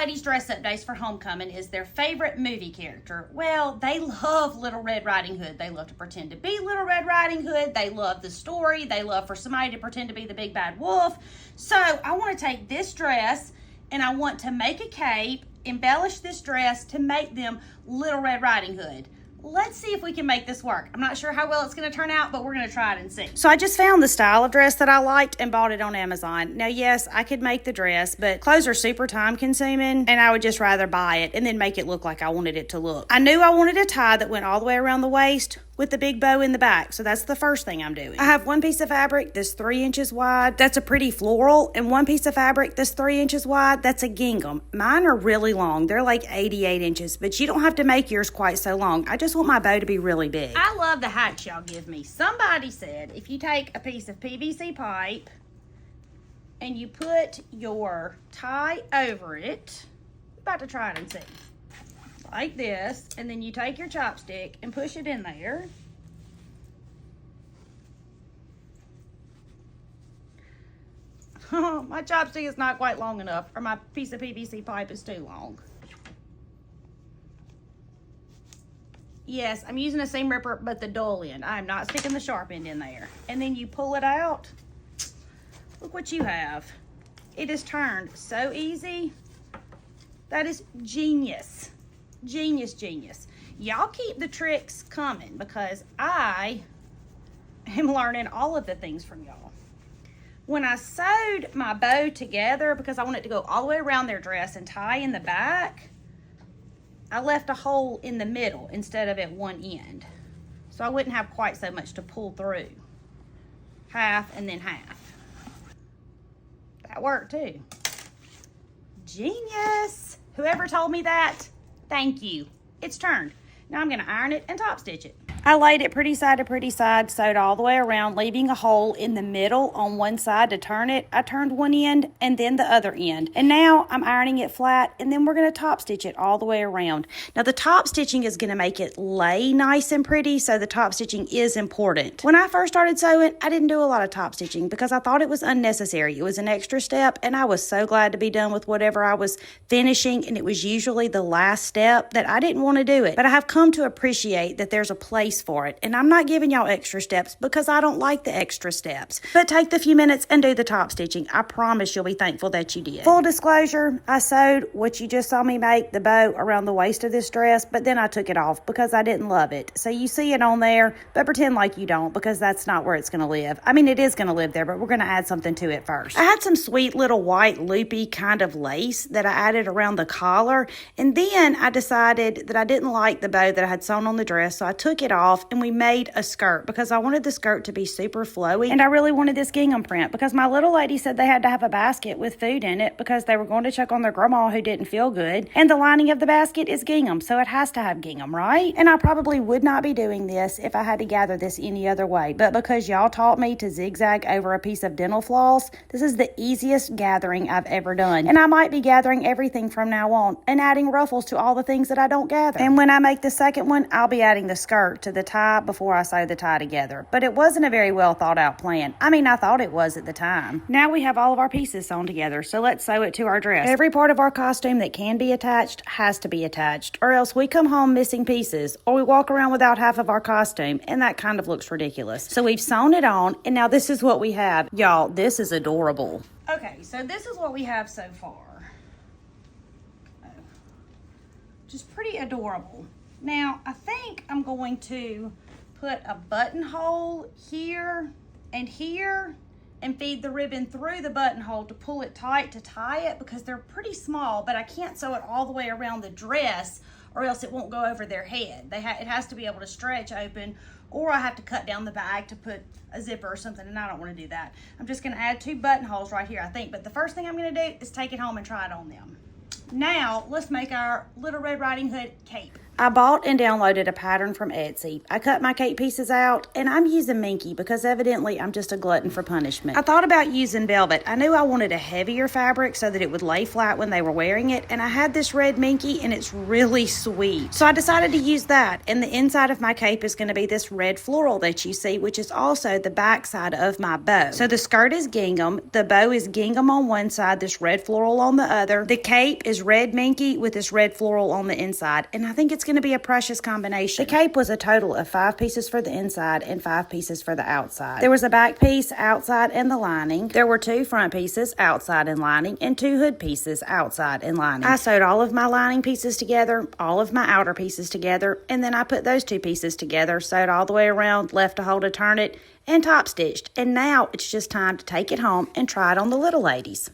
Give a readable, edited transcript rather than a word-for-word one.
ladies' dress-up days for homecoming is their favorite movie character. Well, they love Little Red Riding Hood. They love to pretend to be Little Red Riding Hood. They love the story. They love for somebody to pretend to be the big bad wolf. So I want to take this dress and I want to make a cape, embellish this dress to make them Little Red Riding Hood. Let's see if we can make this work. I'm not sure how well it's going to turn out, but we're going to try it and see. So I just found the style of dress that I liked and bought it on Amazon. Now, yes, I could make the dress, but clothes are super time consuming and I would just rather buy it and then make it look like I wanted it to look. I knew I wanted a tie that went all the way around the waist with the big bow in the back. So that's the first thing I'm doing. I have one piece of fabric that's 3 inches wide. That's a pretty floral. And one piece of fabric that's 3 inches wide. That's a gingham. Mine are really long. They're like 88 inches, but you don't have to make yours quite so long. I just want my bow to be really big. I love the hats y'all give me. Somebody said if you take a piece of PVC pipe and you put your tie over it, I'm about to try it and see. Like this, and then you take your chopstick and push it in there. My chopstick is not quite long enough, or my piece of PVC pipe is too long. Yes, I'm using a seam ripper, but the dull end. I'm not sticking the sharp end in there. And then you pull it out. Look what you have. It is turned so easy. That is genius. Genius, genius. Y'all keep the tricks coming because I am learning all of the things from y'all. When I sewed my bow together, because I want it to go all the way around their dress and tie in the back, I left a hole in the middle instead of at one end. So I wouldn't have quite so much to pull through. Half and then half. That worked too. Genius. Whoever told me that, thank you. It's turned. Now I'm going to iron it and top stitch it. I laid it pretty side to pretty side, sewed all the way around, leaving a hole in the middle on one side to turn it. I turned one end and then the other end. And now I'm ironing it flat and then we're going to top stitch it all the way around. Now the top stitching is going to make it lay nice and pretty, so the top stitching is important. When I first started sewing, I didn't do a lot of top stitching because I thought it was unnecessary. It was an extra step and I was so glad to be done with whatever I was finishing, and it was usually the last step that I didn't want to do it. But I have come to appreciate that there's a place for it, and I'm not giving y'all extra steps because I don't like the extra steps. But take the few minutes and do the top stitching. I promise you'll be thankful that you did. Full disclosure, I sewed what you just saw me make, the bow around the waist of this dress, but then I took it off because I didn't love it. So you see it on there, but pretend like you don't, because that's not where it's going to live. I mean, it is going to live there, but we're going to add something to it first. I had some sweet little white loopy kind of lace that I added around the collar, and then I decided that I didn't like the bow that I had sewn on the dress, so I took it off and we made a skirt because I wanted the skirt to be super flowy, and I really wanted this gingham print because my little lady said they had to have a basket with food in it because they were going to check on their grandma who didn't feel good, and the lining of the basket is gingham, so it has to have gingham, right? And I probably would not be doing this if I had to gather this any other way, but because y'all taught me to zigzag over a piece of dental floss, this is the easiest gathering I've ever done, and I might be gathering everything from now on and adding ruffles to all the things that I don't gather. And when I make the second one, I'll be adding the skirt to the tie before I sew the tie together. But it wasn't a very well thought out plan. I mean, I thought it was at the time. Now we have all of our pieces sewn together, so let's sew it to our dress. Every part of our costume that can be attached has to be attached, or else we come home missing pieces, or we walk around without half of our costume, and that kind of looks ridiculous. So we've sewn it on, and now this is what we have. Y'all, this is adorable. Okay, so this is what we have so far. Just pretty adorable. Now, I think I'm going to put a buttonhole here and feed the ribbon through the buttonhole to pull it tight to tie it, because they're pretty small, but I can't sew it all the way around the dress or else it won't go over their head. It has to be able to stretch open, or I have to cut down the bag to put a zipper or something, and I don't want to do that. I'm just going to add 2 buttonholes right here, I think, but the first thing I'm going to do is take it home and try it on them. Now, let's make our Little Red Riding Hood cape. I bought and downloaded a pattern from Etsy. I cut my cape pieces out, and I'm using Minky because evidently I'm just a glutton for punishment. I thought about using velvet. I knew I wanted a heavier fabric so that it would lay flat when they were wearing it, and I had this red Minky, and it's really sweet. So I decided to use that, and the inside of my cape is going to be this red floral that you see, which is also the back side of my bow. So the skirt is gingham, the bow is gingham on one side, this red floral on the other. The cape is red Minky with this red floral on the inside, and I think it's going to be a precious combination. The cape was a total of 5 pieces for the inside and 5 pieces for the outside. There was a back piece, outside, and the lining. There were 2 front pieces, outside and lining, and 2 hood pieces, outside and lining. I sewed all of my lining pieces together, all of my outer pieces together, and then I put those 2 pieces together, sewed all the way around, left a hole to turn it, and top stitched. And now it's just time to take it home and try it on the little ladies.